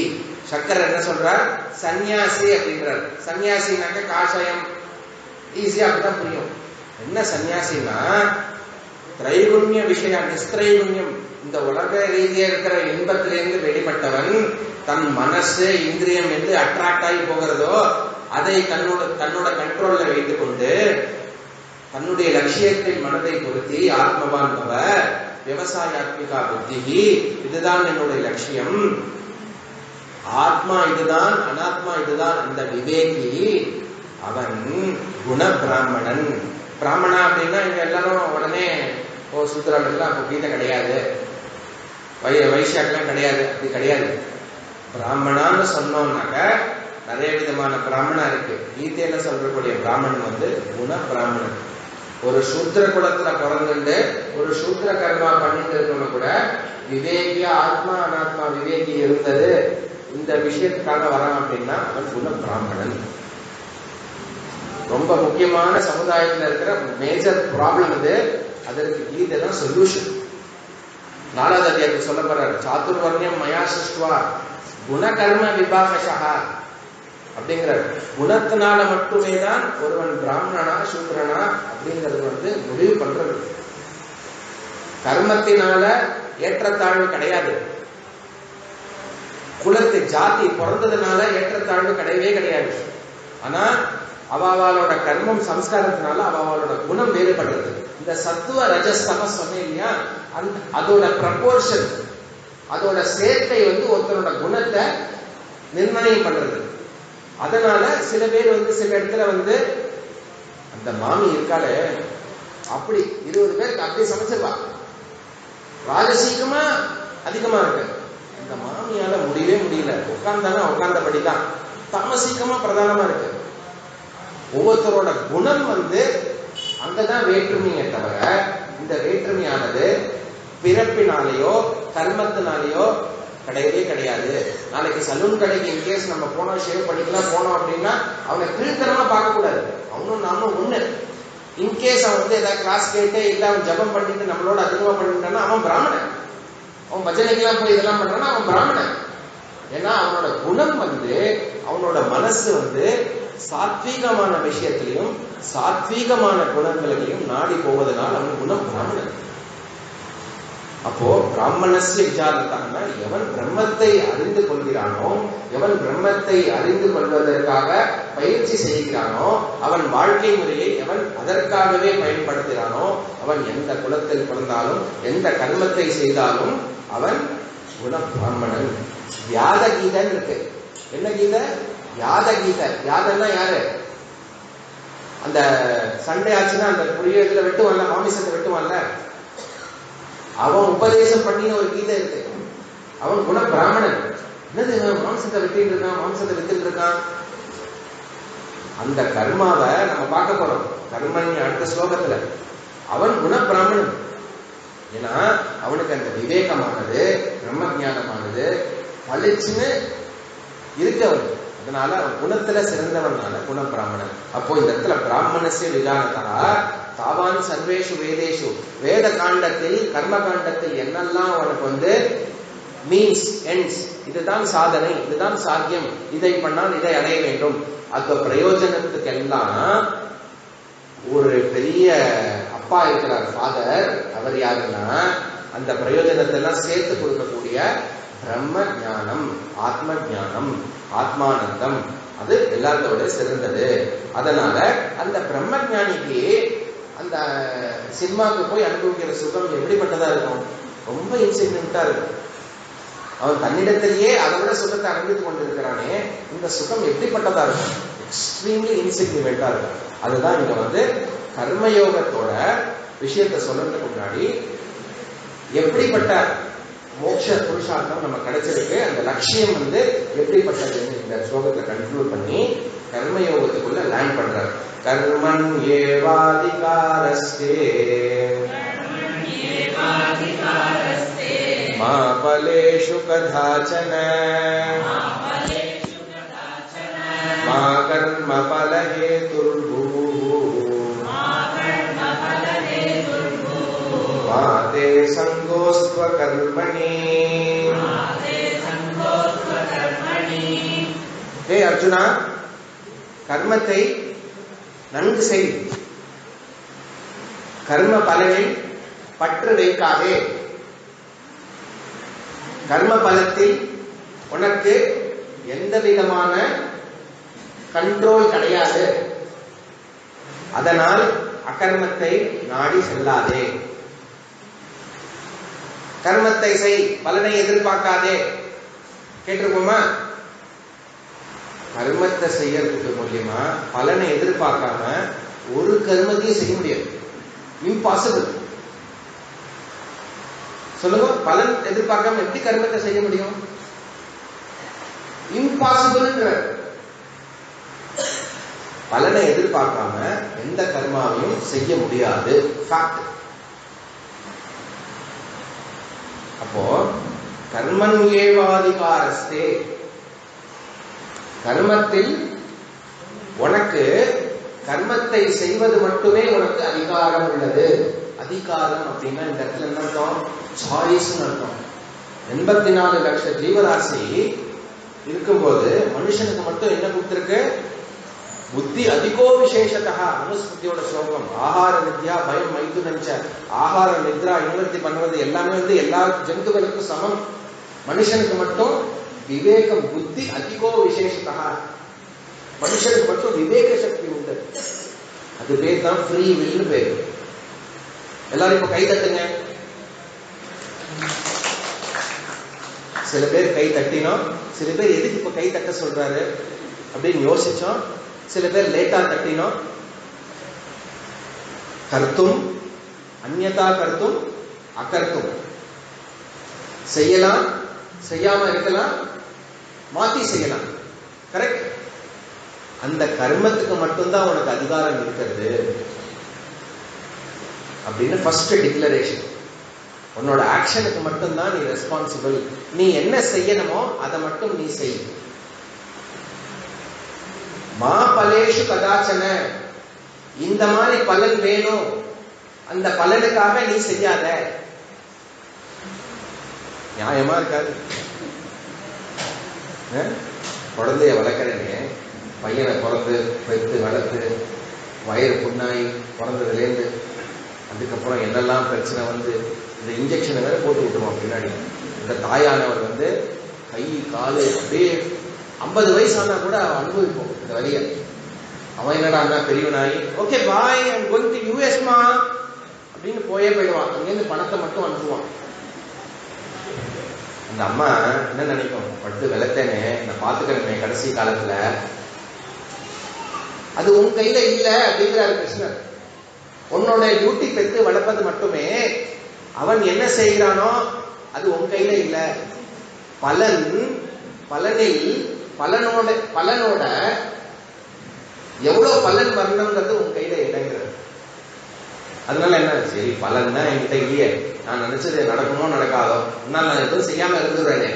சக்கர் என்ன சொல்றார்? சன்னியாசி அப்படின்றார். சன்னியாசினாக்க காஷாயம் ஈஸியா அப்படிதான் புரியும். என்ன சன்னியாசினா திரைகுண்ய விஷயம், நிஸ்திரைகுண்யம், இந்த உலக ரீதியா இருக்கிற இன்பத்திலிருந்து வெளிப்பட்டவன், தன் மனசு இந்திரியம் என்று அட்ராக்ட் ஆகி போகிறதோ அதை தன்னோட கண்ட்ரோல்ல வைத்துக் கொண்டு தன்னுடைய லட்சியத்தில் மனதை பொருத்தி ஆத்மவான் பவ விவசாயாத்மிகா புத்தி, இதுதான் என்னுடைய லட்சியம், ஆத்மா இதுதான், அனாத்மா இதுதான், அந்த விவேகி அவன் குண பிராமணன். பிராமணா அப்படின்னா இங்க எல்லாரும் உடனே சூத்திராளுக்கெல்லாம் அப்போ கீதை கிடையாது, வைஷ்யாக்கெல்லாம் கிடையாது, அப்படி கிடையாது. பிராமணான்னு சொன்னோம்னாக்க நிறைய விதமான பிராமணா இருக்கு. கீதையில சொல்றக்கூடிய பிராமணன் வந்து குண பிராமணன். ஒரு சூத்திர குலத்துல பிறந்துட்டு ஒரு சூத்திர கர்மா பண்ணிட்டு இருக்கவங்க கூட விவேகியா ஆத்மா அனாத்மா விவேகி இருந்தது இந்த விஷயத்துக்காக வரான் அப்படின்னா அவன் குண பிராமணன். ரொம்ப முக்கியமான சமுதாயத்தில் இருக்கிற மேஜர் ப்ராப்ளம் இது. அதற்கு கீதை தான் சொல்யூஷன். 4வது அத்தியாயத்தில் சொல்ல போறாரு, சாதுர்வர்ணியம் மயா சிருஷ்டுவா குணகர்ம விபாகஷா அப்படிங்கிறார். குணத்தினால மட்டுமே தான் ஒருவன் பிராமணனா சூத்திரனா அப்படிங்கிறது வந்து முடிவு பண்றது. கர்மத்தினால ஏற்றத்தாழ்வு கிடையாது. குலத்து ஜாதி பிறந்ததுனால ஏற்றத்தாழ்வு கிடையவே கிடையாது. ஆனா அவளோட கர்மம் சம்ஸ்காரத்தினால அவளோட குணம் வேறுபடுறது. இந்த சத்துவ ரஜஸ் தமஸ் சொன்னேன் இல்லையா, அதோட ப்ரப்போர்ஷன், அதோட சேர்க்கை வந்து ஒருத்தரோட குணத்தை நிர்ணயம் பண்றது. அதனால சில பேர் வந்து சில இடத்துல வந்து அந்த மாமி இருக்காளே அப்படி 20 பேருக்கு அப்படியே சமைச்சிருவா, ராஜசீகமா அதிகமா இருக்கு. இந்த மாமியால முடியவே முடியல, உட்கார்ந்தாங்க உட்கார்ந்தபடிதான், தாமசீகமா பிரதானமா இருக்கு. ஒவ்வொருத்தரோட குணம் வந்து அங்கதான் வேற்றுமையை தவிர இந்த வேற்றுமையானது பிறப்பினாலேயோ கர்மத்தினாலேயோ கிடையவே கிடையாது. நாளைக்கு சலூன் கடைக்கு இன்கேஸ் நம்ம போனோம், ஷேவ் பண்ணிக்கலாம் போனோம் அப்படின்னா அவனை கீழ்த்தனமா பார்க்க கூடாது. அவனும் நானும் ஒண்ணு. இன்கேஸ் அவன் வந்து ஏதாவது கிளாஸ் கேட்டு இல்ல அவன் ஜபம் பண்ணிட்டு நம்மளோட அதிகமா பண்ணிட்டான்னா அவன் பிராமணன். அவன் பஜனைக்கெல்லாம் போய் இதெல்லாம் பண்றான்னா அவன் பிராமணன். ஏன்னா அவனோட குணம் வந்து அவனோட மனசு வந்து சாத்வீகமான விஷயத்திலையும் சாத்வீகமான குணங்களையும் நாடி போவதனால் அவன் குணம் பிராமணன். அப்போ பிராமணஸ்ய விசாரத்தான எவன் பிரம்மத்தை அறிந்து கொள்கிறானோ, எவன் பிரம்மத்தை அறிந்து கொள்வதற்காக பயிற்சி செய்கிறானோ, அவன் வாழ்க்கை முறையை எவன் அதற்காகவே பயன்படுத்துகிறானோ, அவன் எந்த குலத்தில் பிறந்தாலும் எந்த கர்மத்தை செய்தாலும் அவன் குண பிராமணன். வியாத கீதன் இருக்கு. என்ன கீதை? யாத கீதை. யாதன்னா யாரு? அந்த சண்டை ஆச்சுன்னா அந்த புளிய இதுல வெட்டுவான்ல, மாமிசத்தை வெட்டுவான்ல, அவன் உபதேசம் பண்ணின ஒரு கீதை இருக்கு. அவன் குண பிராமணன். என்னது மாம்சத்தை வெட்டிட்டு இருக்கான், மாம்சத்தை வித்துட்டு இருக்கான்? அந்த கர்மாவை நம்ம பார்க்க போறோம் கர்மன் அடுத்த ஸ்லோகத்துல. அவன் குண பிராமணன். ஏன்னா அவனுக்கு அந்த விவேகமானது பிரம்ம ஞானமானது பளிச்சுன்னு இருக்கவன். அதனால அவன் குணத்துல சிறந்தவனால குண பிராமணன். அப்போ இந்த இடத்துல பிராமணஸ்ய விஜானதா தாவான் சர்வேஷு வேதேஷு, வேத காண்டத்தில் கர்ம காண்டத்தில் என்னெல்லாம் உனக்கு மீன்ஸ் எண்ட்ஸ், இதுதான் சாதனை, இதுதான் சாத்தியம், இதை பண்ணால் இதை அடைய வேண்டும், அந்த பிரயோஜனத்துக்கெல்லாம் ஒரு பெரிய அப்பா இருக்கிறார், ஃபாதர். அவர் யாருன்னா அந்த பிரயோஜனத்தை எல்லாம் சேர்த்து கொடுக்கக்கூடிய பிரம்ம ஞானம், ஆத்ம ஞானம், ஆத்மானந்தம், அது எல்லாத்தோட சிறந்தது. அதனால அந்த பிரம்ம ஞானிக்கு அந்த சினிமாவுக்கு போய் அனுபவிக்கிற சுகம் எப்படிப்பட்டதா இருக்கும்? ரொம்ப இன்சிக்னிஃபிகண்டா இருக்கும். அவன் தன்னிடத்திலேயே அதை விட சுகத்தை அனுபவித்துக் கொண்டிருக்கிறானே, இந்த சுகம் எப்படிப்பட்டதா இருக்கும்? எக்ஸ்ட்ரீம்லி இன்சிக்னிஃபிகண்டா இருக்கும். அதுதான் இங்க கர்மயோகத்தோட விஷயத்தை சொல்றதுக்கு முன்னாடி எப்படிப்பட்ட மோட்ச புருஷார்த்தம் நம்ம கிடைச்சிருக்கு, அந்த லட்சியம் எப்படிப்பட்டதுன்னு இந்த ஸ்லோகத்தை கன்க்ளூட் பண்ணி கர்மயோகத்துக்குள்ள லேண்ட் பண்றாரு. கர்மன் ஏவாதிகாரஸ்தே மா பலேஷு கதாச்சன மா கர்ம பலஹேதுர்பூ மாதே சங்கோஸ்த்வ கர்மணி. ஹே அர்ஜுனா, கர்மத்தை நன்கு செய், கர்ம பலனில் பற்று வைக்காதே. கர்ம பலத்தில் உனக்கு எந்த விதமான கண்ட்ரோல் கிடையாது. அதனால் அகர்மத்தை நாடி செல்லாதே. கர்மத்தை செய், பலனை எதிர்பார்க்காதே. கேட்டிருப்போமா? கர்மத்தை செய்யறதுக்கு மூலியமா பலனை எதிர்பார்க்காம ஒரு கர்மத்தையும் செய்ய முடியாது. இம்பாசிபிள். சொல்லுங்க, பலன் எதிர்பார்க்காம எப்படி கர்மத்தை செய்ய முடியும்? இம்பாசிபிள். பலனை எதிர்பார்க்காம எந்த கர்மாவையும் செய்ய முடியாது. ஃபேக்ட். அப்போ கர்மன் ஏவாதிகாரஸ்தே, கர்மத்தில் உனக்கு கர்மத்தை செய்வது மட்டுமே உனக்கு அதிகாரம் உள்ளது. அதிகாரம் அப்படின்னா இந்த இடத்துல என்ன அர்த்தம்? சாய்ஸ் அர்த்தம். 84 லட்சம் ஜீவராசி இருக்கும்போது மனுஷனுக்கு மட்டும் என்ன கொடுத்திருக்கு? புத்தி அதிகோ விசேஷத்தா. மனுஸ்மிருதியோட ஸ்லோகம். ஆகார நித்யா பயம் மைது நஞ்ச. ஆகார நித்ரா இன்வர்த்தி பண்ணுவது எல்லாமே எல்லா ஜந்துக்களுக்கும் சமம். மனுஷனுக்கு மட்டும் விவேகம், புத்தி அதிகோ விசேஷத்தா. மனுஷனுக்கு மட்டும் விவேக சக்தி உண்டு. அது பேர் தான் ஃப்ரீ வில் பேர். எல்லாரும் இப்ப கை தட்டுங்க. சில பேர் கை தட்டினோம், சில பேர் எதுக்கு இப்ப கை தட்ட சொல்றாரு அப்படின்னு யோசிச்சோம். சில பேர் லேட்டா தட்டினோம். கர்த்தும் அந்யதா கர்த்தும் அகர்த்தும். செய்யலாம், செய்யாம இருக்கலாம், மாத்தி செய்யலாம். கரெக்ட்? அந்த கர்மத்துக்கு மட்டும்தான் உனக்கு அதிகாரம் இருக்கிறது அப்படின்னு ஃபர்ஸ்ட் டிக்ளரேஷன். உன்னோட ஆக்ஷனுக்கு மட்டும்தான் நீ ரெஸ்பான்சிபிள். நீ என்ன செய்யணுமோ அதை மட்டும் நீ செய். மா பலேஷு கதாச்சன. இந்த மாதிரி பலன் வேணும், அந்த பலனுக்காக நீ செய்யாத. நியாயமா இருக்காது? குழந்தைய வளர்க்கறேன்னு பையனை பிறந்து பெற்று வளர்த்து வயிறு புண்ணாய் பிறந்ததுலேருந்து அதுக்கப்புறம் என்னெல்லாம் பிரச்சனை இந்த இன்ஜெக்ஷனை வேற போட்டு விட்டுருவோம் பின்னாடி. இந்த தாயானவர் கை காலு அப்படியே 50 வயசானா கூட அவன் அனுபவிப்போம் இந்த வழிய. அவன் என்னடா பெரியவனாயி okay bye and going to யூஎஸ்மா அப்படின்னு போயிடுவான். அங்கேருந்து பணத்தை மட்டும் அனுப்புவான். அந்த அம்மா என்ன நினைக்கும்? படுத்து வெளத்தேனே, நான் பார்த்துக்கிறேன் கடைசி காலத்துல. அது உன் கையில இல்ல அப்படிங்கிறாரு கிருஷ்ணர். உன்னோட டியூட்டி பெற்று வளர்ப்பது மட்டுமே. அவன் என்ன செய்கிறானோ அது உன் கையில இல்ல. பலனில் பலனோட எவ்வளவு பலன் வரணுங்கிறது உன் கையில இல்லைங்கிறது. அதனால என்ன, சரி பலன் தான் என்கிட்ட இல்லையே, நான் நினைச்சது நடக்குமோ நடக்காதோ, நான் எதுவும் செய்யாம இருந்துடுறேனே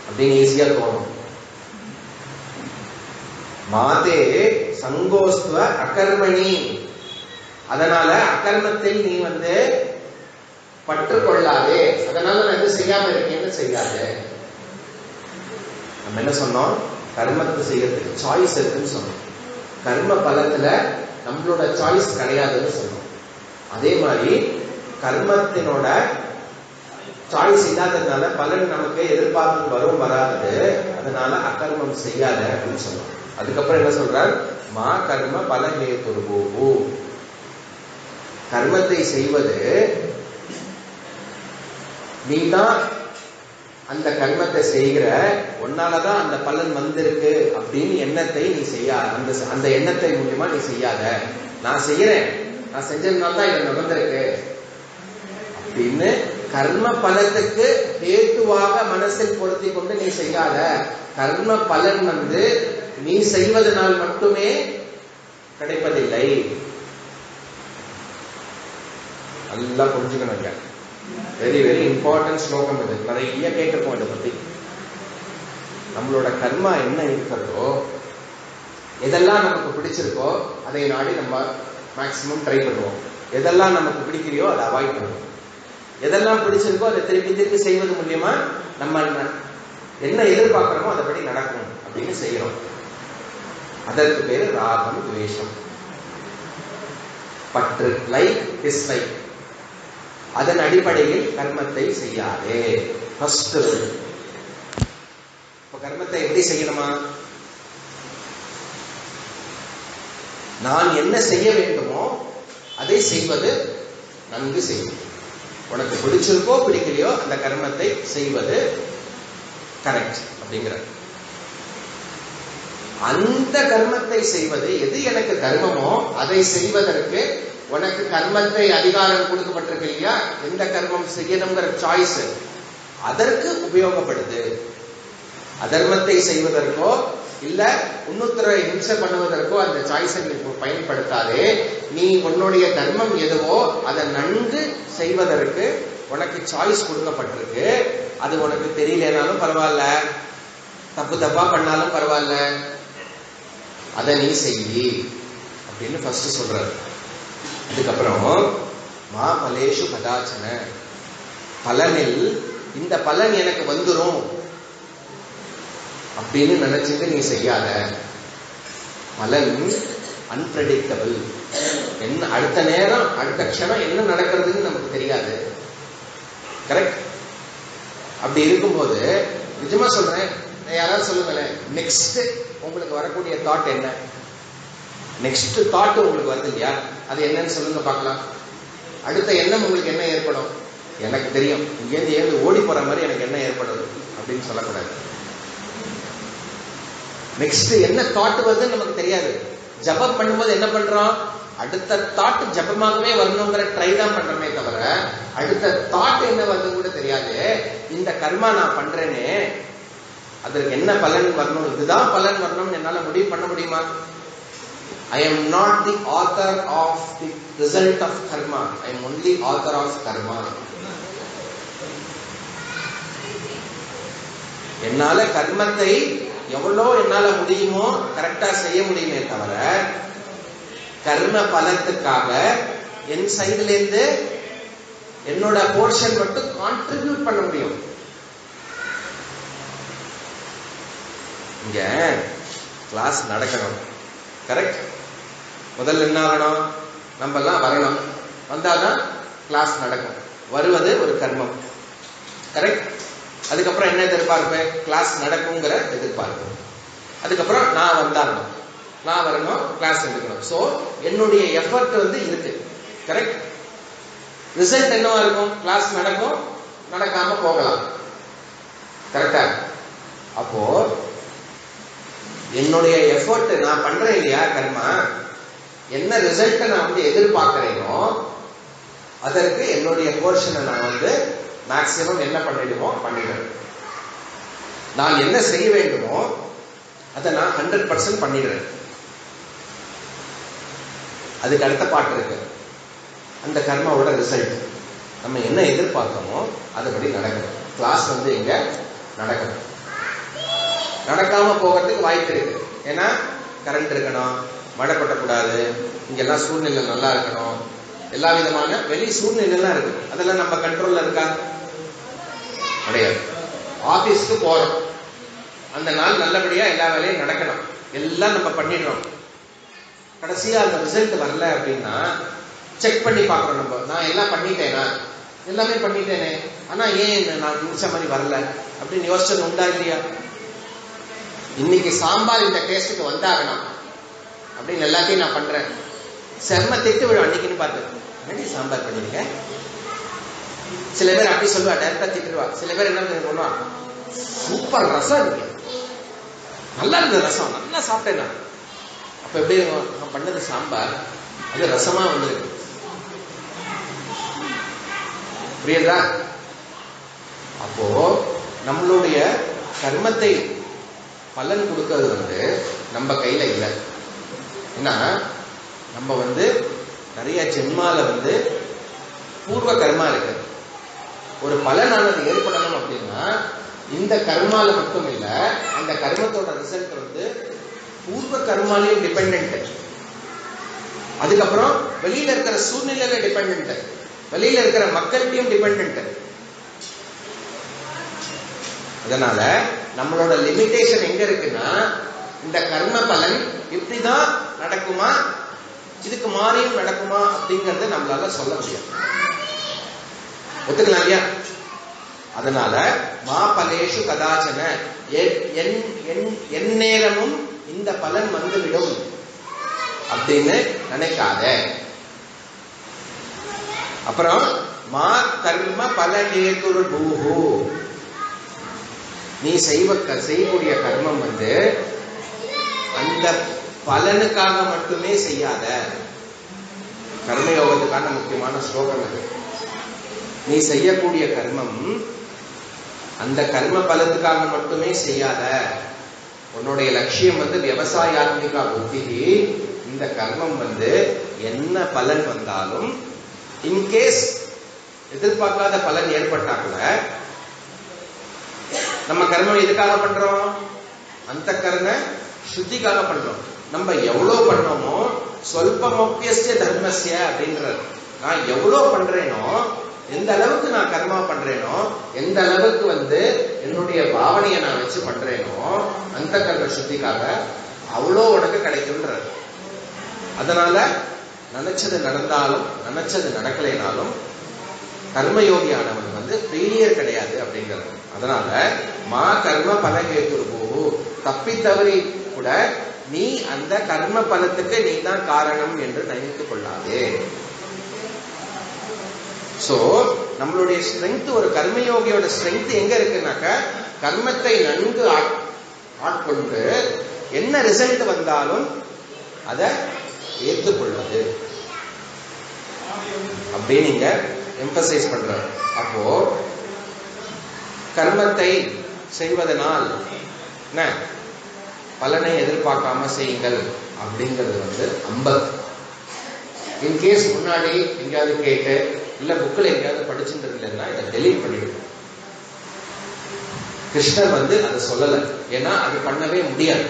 அப்படின்னு ஈஸியா தோணும். மாதே சங்கோஸ்துவ அகர்மணி. அதனால அகர்மத்தில் நீ பற்று கொள்ளாதே. அதனால நான் எது செய்யாம இருக்கேன்னு செய்யாதே. நம்ம என்ன சொன்னோம்? கர்மத்தை செய்யறதுக்கு சாய்ஸ் இருக்குன்னு சொன்னோம். கர்ம பலத்துல நம்மளோட சாய்ஸ் கிடையாதுன்னு சொன்னோம். அதே மாதிரி கர்மத்தினோட சாய்ஸ் இல்லாததுனால பலன் நமக்கு எதிர்பார்த்து வரும் வராது. அதனால அகர்மம் செய்யாத அப்படின்னு சொன்னோம். அதுக்கப்புறம் என்ன சொல்றார்? மா கர்ம பலஹேதுர்பூ. கர்மத்தை செய்வது நீதான் அந்த கர்மத்தை செய்கிற, உன்னாலதான் அந்த பலன் வந்திருக்கு அப்படின்னு எண்ணத்தை நீ செய்யாத. அந்த எண்ணத்தை மூலியமா நீ செய்யாத. நான் செய்யறேன், நான் செஞ்சதுனால தான் இது நடந்திருக்கு அப்படின்னு கர்ம பலத்துக்கு ஹேத்துவாக மனசில் பொருத்தி கொண்டு நீ செய்யாத. கர்ம பலன் நீ செய்வதனால் மட்டுமே கிடைப்பதில்லை. நல்லா புரிஞ்சுக்கணும். வெரி வெரி இம்பார்ட்டன்ட் ஸ்லோகம் இது. நிறைய கேட்டிருக்கோம் இதை பத்தி. நம்மளோட கர்மா என்ன இருக்கிறதோ, எதெல்லாம் நமக்கு பிடிச்சிருக்கோ அதை நாடி நம்ம மேக்சிமம் ட்ரை பண்ணுவோம். எதெல்லாம் நமக்கு பிடிக்கிறியோ அதை அவாய்ட் பண்ணுவோம். எதெல்லாம் பிடிச்சிருக்கோ அதை திருப்பி திருப்பி செய்வது மூலியமா நம்ம என்ன எதிர்பார்க்கிறோமோ அதைப்படி நடக்கும் அப்படின்னு செய்யறோம். அதற்கு பேரு ராகம், துவேஷம், பற்று, லைக் டிஸ்லைக். அதன் அடிப்படையில் கர்மத்தை செய்யாதே. ஃபர்ஸ்ட் கர்மத்தை எப்படி செய்யணுமா? நான் என்ன செய்ய வேண்டுமோ அதை செய்வது நன்கு செய்யும். உனக்கு பிடிச்சிருக்கோ பிடிக்கலையோ அந்த கர்மத்தை செய்வது கரெக்ட் அப்படிங்கிற அந்த கர்மத்தை செய்வது எது எனக்கு கர்மமோ அதை செய்வதற்கு உனக்கு கர்மத்தை அதிகாரம் கொடுக்கப்பட்டிருக்கு இல்லையா? எந்த கர்மம் செய்யணுங்கிற சாய்ஸ் அதற்கு உபயோகப்படுது. அதர்மத்தை செய்வதற்கோ இல்ல இன்னொருத்தரை ஹிம்சை பண்ணுவதற்கோ அந்த சாய்ஸை நீ பயன்படுத்தாதே. நீ உன்னுடைய தர்மம் எதுவோ அதை நன்கு செய்வதற்கு உனக்கு சாய்ஸ் கொடுக்கப்பட்டிருக்கு. அது உனக்கு தெரியலனாலும் பரவாயில்ல, தப்பு தப்பா பண்ணாலும் பரவாயில்ல, அதை நீ செய்யி அப்படின்னு ஃபர்ஸ்ட் சொல்றாரு. அதுக்கப்புறம் மா பலேஷு கதாச்சன, பலனில் இந்த பலன் எனக்கு வந்துரும் அப்படின்னு நினைச்சிட்டு நீ செய்யாத. பலன் அன்பிரடிக்டபிள். என்ன அடுத்த நேரம் அடுத்த க்ஷணம் என்ன நடக்கிறதுன்னு நமக்கு தெரியாது. கரெக்ட்? அப்படி இருக்கும்போது நிஜமா சொல்றேன், யாராவது சொல்லுங்களேன், நெக்ஸ்ட் உங்களுக்கு வரக்கூடிய தாட் என்ன? நெக்ஸ்ட் தாட் உங்களுக்கு வருது இல்லையா, அது என்னன்னு சொல்லுங்க பார்க்கலாம். அடுத்த எண்ணம் உங்களுக்கு என்ன ஏற்படும்? எனக்கு தெரியும், இங்கேருந்து ஏந்து ஓடி போற மாதிரி எனக்கு என்ன ஏற்படுது அப்படின்னு சொல்லக்கூடாது. நெக்ஸ்ட் என்ன தாட் வருதுன்னு நமக்கு தெரியாது. ஜபம் பண்ணும்போது என்ன பண்றோம்? அடுத்த தாட் ஜபமாகவே வரணுங்கிற ட்ரை தான் பண்றோமே தவிர அடுத்த தாட் என்ன வருதுன்னு கூட தெரியாது. இந்த கர்மா நான் பண்றேனே அதற்கு என்ன பலன் வரணும், இதுதான் பலன் வரணும்னு என்னால முடிவு பண்ண முடியுமா? I am not the author of the result of karma. I am only author of karma. என்னால கர்மத்தை எவ்வளோ என்னால முடியுமோ கரெக்டா செய்ய முடியுமே தவிர கர்ம பலத்துக்காக என் சைடுல இருந்து என்னோட போர்ஷன் மட்டும் கான்ட்ரிபியூட் பண்ண முடியும். இங்க கிளாஸ் நடக்கணும், கரெக்ட்? முதல்ல என்ன ஆகணும்? நம்ம எல்லாம் வரணும், வந்தாதான் கிளாஸ் நடக்கும். வருவது ஒரு கர்மம், கரெக்ட்? அதுக்கப்புறம் என்ன எதிர்பார்ப்பு? கிளாஸ் நடக்குங்கிற எதிர்பார்ப்பு. அதுக்கப்புறம் நான் வந்தாகணும், நான் வரணும், கிளாஸ் எடுக்கணும். சோ என்னுடைய எஃபர்ட் இருக்கு, கரெக்ட்? ரிசல்ட் என்னவா இருக்கும்? கிளாஸ் நடக்கும், நடக்காம போகலாம், கரெக்டா? அப்போ என்னுடைய எஃபர்ட் நான் பண்றேன் இல்லையா கர்மா, என்ன ரிசல்ட்டை நான் எதிர்பார்க்கிறேனோ அதற்கு என்னுடைய போர்ஷனை நான் மேக்சிமம் என்ன பண்ணிடுமோ பண்ணிடுறேன். நான் என்ன செய்ய வேண்டுமோ அதை நான் 100% பண்ணிடுறேன். அதுக்கு அடுத்த பாட்டு இருக்கு, அந்த கர்மாவோட ரிசல்ட் நம்ம என்ன எதிர்பார்க்கமோ அதுபடி நடக்கணும். கிளாஸ் இங்க நடக்கணும். நடக்காம போகிறதுக்கு வாய்ப்பு இருக்கு. ஏன்னா கரண்ட் இருக்கணும், மழை கொட்டக்கூடாது, இங்கெல்லாம் சூழ்நிலை நல்லா இருக்கணும், எல்லா விதமான வெளி சூழ்நிலைலாம் இருக்கு. அதெல்லாம் நம்ம கண்ட்ரோல்ல இருக்கா? கிடையாது. ஆபீஸ்க்கு போறோம், அந்த நாள் நல்லபடியா எல்லா வேலையும் நடக்கணும், எல்லாம் நம்ம பண்ணிடுறோம். கடைசியா அந்த ரிசல்ட் வரல அப்படின்னா செக் பண்ணி பார்க்கறோம். நம்ம நான் எல்லாம் பண்ணிட்டேனா, எல்லாமே பண்ணிட்டேனே, ஆனா ஏன் நான் நினைச்ச மாதிரி வரல அப்படின்னு யோசிச்சது உண்டா இல்லையா? இன்னைக்கு சாம்பார் இந்த டேஸ்ட்டுக்கு வந்தாகணும் அப்படின்னு எல்லாத்தையும் நான் பண்றேன், செம்ம திட்டு விடும் அன்னைக்குன்னு பார்த்து, என்னடி சாம்பார் பண்ணிருக்க. சில பேர் அப்படி சொல்லுவா, டைரக்டா திட்டுவா. சில பேர் என்ன பண்ணுவா, சூப்பர் ரசம் இருக்கு, நல்லா இருந்தது ரசம், நல்லா சாப்பிட்டேன் நான். அப்ப எப்படி நான் பண்ணது சாம்பார், அது ரசமா வந்திருக்கு. புரியுதா? அப்போ நம்மளுடைய கர்மத்தை பலன் கொடுக்கிறது நம்ம கையில இல்லை. ஏன்னா நம்ம நிறைய ஜென்மால பூர்வ கர்மா இருக்கு. ஒரு பலனானது ஏற்படணும் அப்படின்னா இந்த கர்மால மட்டும் இல்ல, அந்த கர்மத்தோட ரிசல்ட் பூர்வ கர்மாலையும் டிபெண்ட், அதுக்கப்புறம் வெளியில இருக்கிற சூழ்நிலையில டிபெண்ட், வெளியில இருக்கிற மக்கள்கிட்டையும் டிபெண்ட். அதனால நம்மளோட லிமிடேஷன் எங்க இருக்குன்னா, இந்த கர்ம பலன் இப்படிதான் நடக்குமா, இதுக்கு மாறியும் நடக்குமா அப்படிங்கறத நம்மளால சொல்ல முடியாது. ஒத்துக்கலாம் இல்லையா? அதனால மா பலேஷு கதாச்சன, என் நேரமும் இந்த பலன் வந்துவிடும் அப்படின்னு நினைக்காத. அப்புறம் மா கர்ம பலனேதுர் பூஹு, நீ செய்யக்கூடிய கர்மம் அந்த பலனுக்காக மட்டுமே செய்யாத. கர்மயோகத்துக்கான முக்கியமான ஸ்லோகம் அது. நீ செய்யக்கூடிய கர்மம் அந்த கர்ம பலத்துக்காக மட்டுமே செய்யாத. உன்னுடைய லட்சியம் விவசாயாத்மிகா புத்தி. இந்த கர்மம் என்ன பலன் வந்தாலும், இன்கேஸ் எதிர்பார்க்காத பலன் ஏற்பட்டா கூட, நம்ம கர்மம் எதுக்காக பண்றோம்? அந்த கர்ம சுத்திக்காக பண்றோம். நம்ம எவ்வளவு பண்ணோமோ சொல்பமோக்கிய தர்மஸ்ய அப்படின்றது, நான் எவ்வளவு பண்றேனோ, எந்த அளவுக்கு நான் கர்மா பண்றேனோ, எந்த அளவுக்கு என்னுடைய பாவனையை நான் வச்சு பண்றேனோ, அந்த கர்ம சுத்திக்காக அவ்வளோ உனக்கு கிடைக்கும்ன்றது. அதனால நினைச்சது நடந்தாலும் நினைச்சது நடக்கலைனாலும் கர்மயோகியானவன் ஃபெயிலியர் கிடையாது அப்படிங்கிறது. அதனால மா கர்ம பலகேத்துர் பூஹு, தப்பி தவறி கூட நீ அந்த கர்ம பலத்துக்கு நீ தான் காரணம் என்று நினைத்துக் கொள்ளாதே. சோ நம்மளுடைய ஸ்ட்ரென்த், ஒரு கர்மயோகியோட ஸ்ட்ரென்த் எங்க இருக்குனாக்க, கர்மத்தை நன்கு ஆட்கொண்டு என்ன ரிசல்ட் வந்தாலும் அதை ஏற்றுக்கொள்வது அப்படின்னு நீங்க எம்பசைஸ் பண்ற. அப்போ கர்மத்தை செய்வதனால் என்ன பலனை எதிர்பார்க்காம செய்யுங்கள் அப்படிங்கிறது 50. இன்கேஸ் முன்னாடி எங்கேயாவது கேட்டு இல்ல புக்கில் எங்கேயாவது படிச்சுட்டு இல்லைன்னா இதை டெலீட் பண்ணிடுவோம். கிருஷ்ணர் அதை சொல்லல, ஏன்னா அது பண்ணவே முடியாது.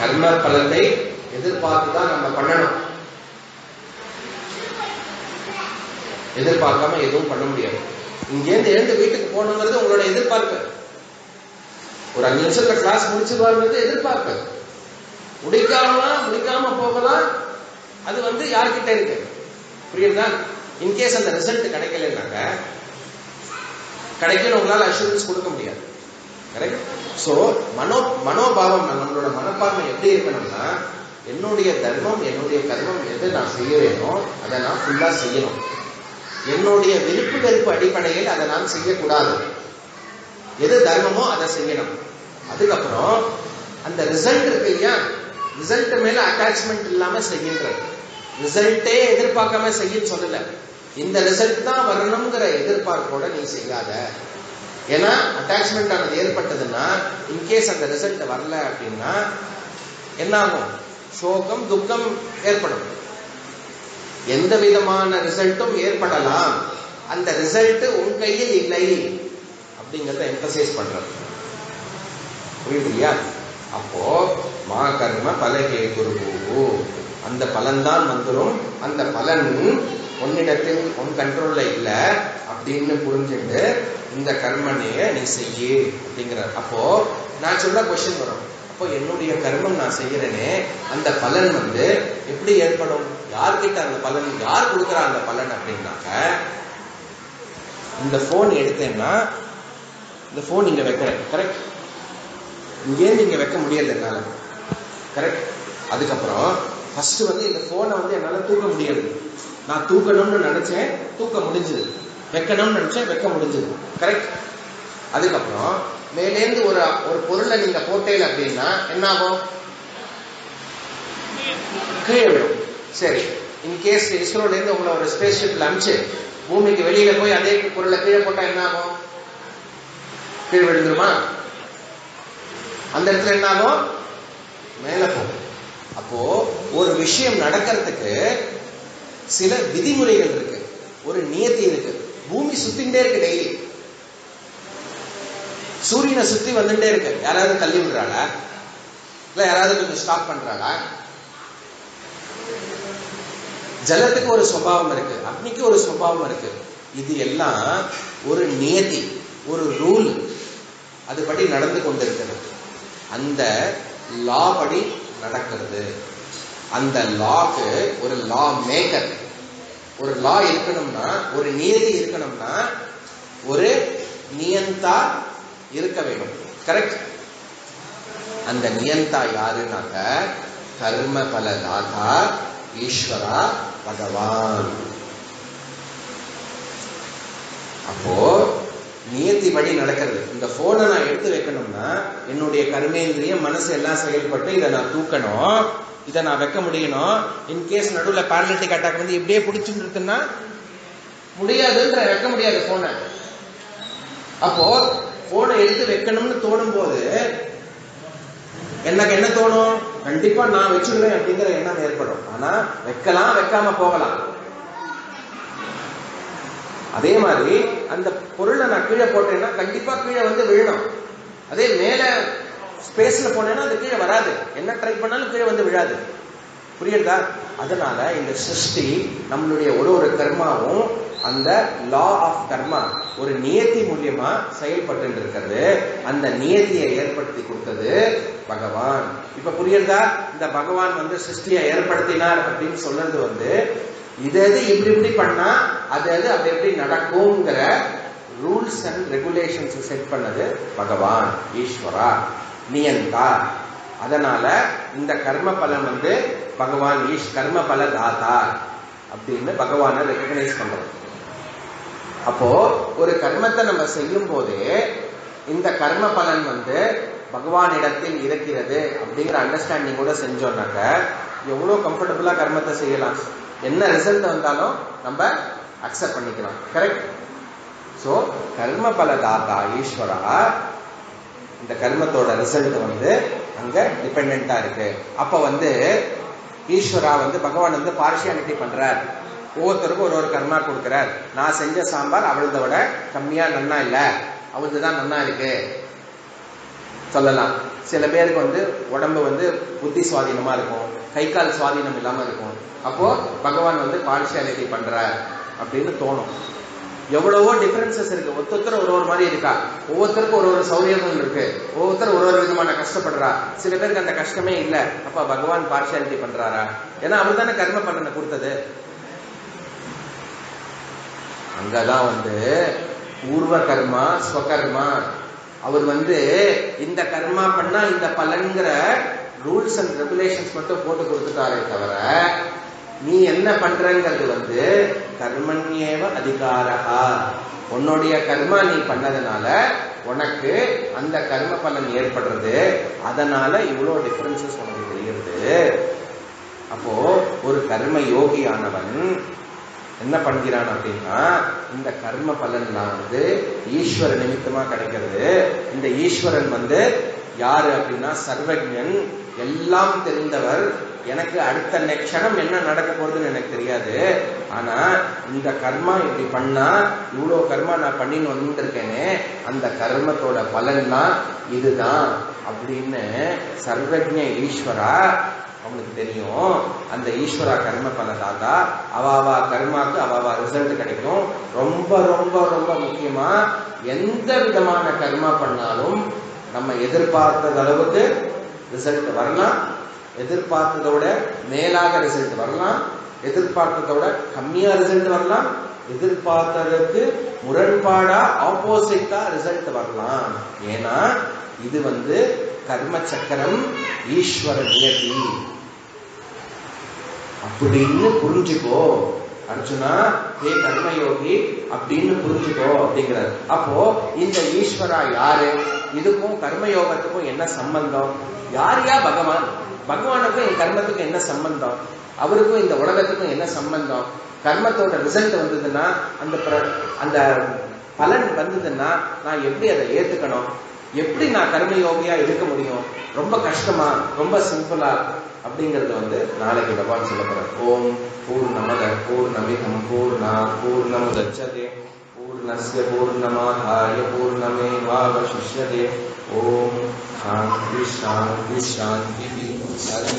கர்ம பலத்தை எதிர்பார்த்துதான் நம்ம பண்ணணும், எதிர்பார்க்காம எதுவும் பண்ண முடியாது. இங்கேருந்து எழுந்து வீட்டுக்கு போகணுங்கிறது உங்களோட எதிர்பார்ப்பு. ஒரு 5 நிமிஷத்துல கிளாஸ் முடிச்சுருவாருங்கிறது எதிர்பார்ப்பு. முடிக்காம போகலாம், அது யார்கிட்ட இருக்கு. புரியுதா? இன்கேஸ் அந்த ரிசல்ட் கிடைக்கலன்னாக்க, கிடைக்கல உங்களால அஷூரன்ஸ் கொடுக்க முடியாது. கரெக்ட்? சோ மனோபாவம், நம்மளோட மனப்பான்மை எப்படி இருக்கணும்னா, என்னுடைய தர்மம் என்னுடைய கர்மம் எது நான் செய்யறேனோ அதை நான் ஃபுல்லா செய்யணும். என்னுடைய விருப்பு வெறுப்பு அடிப்படையில் அதை நான் செய்யக்கூடாது. எது தர்மமோ அதை செய்யணும். அதுக்கப்புறம் அந்த ரிசல்ட் இருக்கு இல்லையா, ரிசல்ட் மேல அட்டாச்மெண்ட் இல்லாம செய்கின்றது. ரிசல்ட்டே எதிர்பார்க்காம செய்ய சொல்லல, இந்த ரிசல்ட் தான் வரணுங்கிற எதிர்பார்ப்போட நீ செய்யாத. ஏன்னா அட்டாச்மெண்ட் ஆனது ஏற்பட்டதுன்னா, இன்கேஸ் அந்த ரிசல்ட் வரல அப்படின்னா என்ன ஆகும்? சோகம் துக்கம் ஏற்படும். எந்த விதமான ரிசல்ட்டும் ஏற்படலாம், அந்த ரிசல்ட் உன் கையில் இல்லை அப்படிங்கறத எம்பசைஸ் பண்றது. புரியுது இல்லையா? அப்போ மா கர்ம பலஹேதுர்பூ, அந்த பலன் தான் வந்துடும். அந்த பலன் உன்னிடத்தில் உன் கண்ட்ரோல்ல இல்ல அப்படின்னு புரிஞ்சுட்டு இந்த கர்மனைய நீ செய்யு அப்படிங்கிறார். அப்போ நான் சொல்ற கொஸ்டின் வரும், அப்போ என்னுடைய கர்மம் நான் செய்யறேனே அந்த பலன் வந்து எப்படி ஏற்படும்? யார்கிட்ட அந்த பலன், யார் கொடுக்குறா அந்த பலன் அப்படின்னாக்க, இந்த போன் எடுத்தேன்னா இந்த போன் இங்க வைக்கிறேன், கரெக்ட்? இங்கேருந்து இங்க வைக்க முடியாது என்னால, கரெக்ட்? அதுக்கப்புறம் ஃபர்ஸ்ட் வந்து இந்த போனை வந்து என்னால தூக்க முடியாது. நான் தூக்கணும்னு நினைச்சேன், தூக்க முடிஞ்சது. வைக்கணும்னு நினைச்சேன், வைக்க முடிஞ்சது, கரெக்ட்? அதுக்கப்புறம் மேலேந்து ஒரு பொருளை நீங்க போட்டேன் அப்படின்னா என்ன ஆகும்? கீழே விடும். சரி, இன்கேஸ் இஸ்ரோல இருந்து உங்களை ஒரு ஸ்பேஸ் ஷிப்ல அனுப்பிச்சு பூமிக்கு வெளியில போய் அதே பொருளை கீழே போட்டா என்ன ஆகும்? கீழே விழுந்துருமா? அந்த இடத்துல என்ன ஆகும்? மேல போகும். அப்போ ஒரு விஷயம் நடக்கிறதுக்கு சில விதிமுறைகள் இருக்கு, ஒரு நியதி இருக்கு. பூமி சுத்திண்டே இருக்கு, டெய்லி சூரியனை சுத்தி வந்துட்டே இருக்கு. யாராவது தள்ளி விடுறாளா? இல்ல யாராவது கொஞ்சம் ஸ்டாப் பண்றாளா? ஜலத்துக்கு ஒரு சுபாவம் இருக்கு, அக்னிக்கு ஒரு சுபாவம் இருக்கு. இது எல்லாம் ஒரு நியதி, ஒரு ரூல், அதுபடி நடந்து கொண்டிருக்கிறது. அந்த லா படி நடக்கிறது. அந்த லாக்கு ஒரு லா மேக்கர், ஒரு லா இருக்கணும்னா, ஒரு நியதி இருக்கணும்னா ஒரு நியந்தா இருக்க வேண்டும், கரெக்ட்? அந்த நியந்தா யாருனாக்க கர்ம பலதாதா ஈஸ்வரா பகவான். அப்போ நியத்தி படி நடக்கிறது. இந்த போனை நான் எடுத்து வைக்கணும்னா என்னுடைய கர்மேந்திரியம் மனசு எல்லாம் செயல்பட்டு இதை நான் தூக்கணும், இதை நான் வைக்க முடியணும். இன்கேஸ் நடுவில் பேரலிட்டிக் அட்டாக் வந்து இப்படியே பிடிச்சிட்டு இருக்குன்னா முடியாதுன்ற, வைக்க முடியாது போனை. அப்போ போனை எடுத்து வைக்கணும்னு தோணும் போது எனக்கு என்ன தோணும்? கண்டிப்பா நான் வச்சுடுவேன் அப்படிங்கிற எண்ணம் ஏற்படும். ஆனா வைக்கலாம், வைக்காம போகலாம். அதே மாதிரி அந்த பொருளை நான் கீழே போட்டேன்னா கண்டிப்பா கீழே வந்து விழணும். அதே மேல ஸ்பேஸ்ல போனேன்னா அது கீழே வராது, என்ன ட்ரை பண்ணாலும் கீழே வந்து விழாது. புரியுதா? அதனால இந்த சிருஷ்டி நம்மளுடைய ஒரு கர்மாவும் அந்த லா ஆஃப் கர்மா ஒரு நியத்தி மூலியமா செயல்பட்டு இருக்கிறது. அந்த நியத்தியை ஏற்படுத்தி கொடுத்தது பகவான். இப்ப புரியுதா? இந்த பகவான் வந்து சிருஷ்டியை ஏற்படுத்தினார் அப்படின்னு சொல்றது வந்து இது இப்படி இப்படி பண்ணா அது அப்படி எப்படி நடக்கும்ங்கிற ரூல்ஸ் அண்ட் ரெகுலேஷன்ஸ் செட் பண்ணது பகவான், ஈஸ்வரா, நியந்தா. அதனால இந்த கர்ம பலன் வந்து பகவான் கர்ம பல தாத்தா அப்படின்னு பகவானை ரெகக்னைஸ் பண்றோம். அப்போ ஒரு கர்மத்தை நம்ம செய்யும் போதே இந்த கர்ம பலன் வந்து பகவானிடத்தில் இருக்கிறது அப்படிங்கிற அண்டர்ஸ்டாண்டிங் கூட செஞ்சோம்னாக்க எவ்வளவு கம்ஃபர்டபுளா கர்மத்தை செய்யலாம். என்ன ரிசல்ட் வந்தாலும் நம்ம அக்செப்ட் பண்ணிக்கலாம், கரெக்ட்? சோ கர்ம பல தாத்தா ஈஸ்வரா, இந்த கர்மத்தோட ரிசல்ட் வந்து அங்க டிபெண்டா இருக்கு. அப்ப வந்து ஈஸ்வரா வந்து பகவான் வந்து பார்ஷியாலிட்டி பண்றார், ஒவ்வொருத்தருக்கும் ஒரு கர்மா கொடுக்கிறார். நான் செஞ்ச சாம்பார் அவளதை விட கம்மியா நன்னா இல்ல, அவளுதுதான் நன்னா இருக்கு சொல்லலாம். சில பேருக்கு வந்து உடம்பு வந்து புத்தி சுவாதீனமா இருக்கும், கை கால் சுவாதீனம் இல்லாம இருக்கும். அப்போ பகவான் வந்து பார்ஷியாலிட்டி பண்றார் அப்படின்னு தோணும். எவ்வளவோ டிஃபரன்சஸ் இருக்கு, ஒருத்தர் ஒரு மாதிரி இருக்கா, ஒவ்வொருத்தருக்கும் ஒரு சௌரியங்கள் இருக்கு, ஒவ்வொருத்தர் ஒரு விதமான கஷ்டப்படுறா, சில பேருக்கு அந்த கஷ்டமே இல்ல. அப்ப பகவான் பார்ஷியாலிட்டி பண்றாரா? ஏன்னா அவர் தானே கர்ம பலனை கொடுத்தது. அங்கதான் வந்து பூர்வ கர்மா ஸ்வகர்மா, அவர் வந்து இந்த கர்மா பண்ணா இந்த பலன்கிற ரூல்ஸ் அண்ட் ரெகுலேஷன்ஸ் மட்டும் போட்டு கொடுத்துட்டாரே தவிர நீ என்ன பண்றங்கிறது வந்து கர்மண்யேவ அதிகாரா, உன்னுடைய கர்மா நீ பண்ணதுனால உனக்கு அந்த கர்ம பலன் ஏற்படுறது. அதனால இவ்வளவு டிஃபரன்சஸ் உனக்கு தெரிகிறது. அப்போ ஒரு கர்ம யோகியானவன் என்ன பண்ணுகிறான் அப்படின்னா இந்த கர்ம பலன்லாம் வந்து ஈஸ்வர நிமித்தமா கிடைக்கிறது. இந்த ஈஸ்வரன் வந்து யாரு அப்படின்னா சர்வஜன், எல்லாம் தெரிந்தவர். எனக்கு அடுத்த க்ஷணம் என்ன நடக்க போறதுன்னு எனக்கு தெரியாது. ஆனா இந்த கர்மா இப்படி பண்ணா, இவ்வளவு கர்மா நான் பண்ணின்னு வந்துருக்கேனே, அந்த கர்மத்தோட பலன்லாம் இதுதான் அப்படின்னு சர்வஜ ஈஸ்வரா அவனுக்கு தெரியும். அந்த ஈஸ்வரா கர்ம பலதாதா, அவாவா கர்மாக்கு அவாவா ரிசல்ட் கிடைக்கும். ரொம்ப ரொம்ப ரொம்ப முக்கியமா, எந்த விதமான கர்மா பண்ணாலும் நம்ம எதிர்பார்த்த அளவுக்கு ரிசல்ட் வரலாம், எதிர்பார்த்ததோட மேலாக ரிசல்ட் வரலாம், எதிர்பார்த்ததோட கம்மியா ரிசல்ட் வரலாம், எதிர்பார்த்ததுக்கு முரண்பாடா ஆப்போசிட்டா ரிசல்ட் வரலாம். ஏன்னா இது கர்ம சக்கரம், ஈஸ்வர நியதி அப்படின்னு புரிஞ்சுக்கோ அர்ஜுனா. ஹே கர்மயோகி அப்படின்னு புரிஞ்சுக்கோ அப்படிங்கிறார். அப்போ இந்த ஈஸ்வரா யாரு, இதுக்கும் கர்மயோகத்துக்கும் என்ன சம்பந்தம்? யாரையா பகவான்? பகவானுக்கும் என் கர்மத்துக்கும் என்ன சம்பந்தம்? அவருக்கும் இந்த உலகத்துக்கும் என்ன சம்பந்தம்? கர்மத்தோட ரிசல்ட் வந்ததுன்னா, அந்த பலன் வந்ததுன்னா நான் எப்படி அதை ஏத்துக்கணும்? எப்படி நான் கர்மயோகியா இருக்க முடியும்? ரொம்ப கஷ்டமா, ரொம்ப சிம்பிளா அப்படிங்கறது நாளைக்கு பகவான் சொல்ல போறார். ஓம் பூர்ணமத பூர்ணமிதம் பூர்ணாத் பூர்ணமுதச்யதே பூர்ணஸ்ய பூர்ணமாதாய பூர்ணமேவாவசிஷ்யதே. ஓம் சாந்தி சாந்தி சாந்தி. ஹரி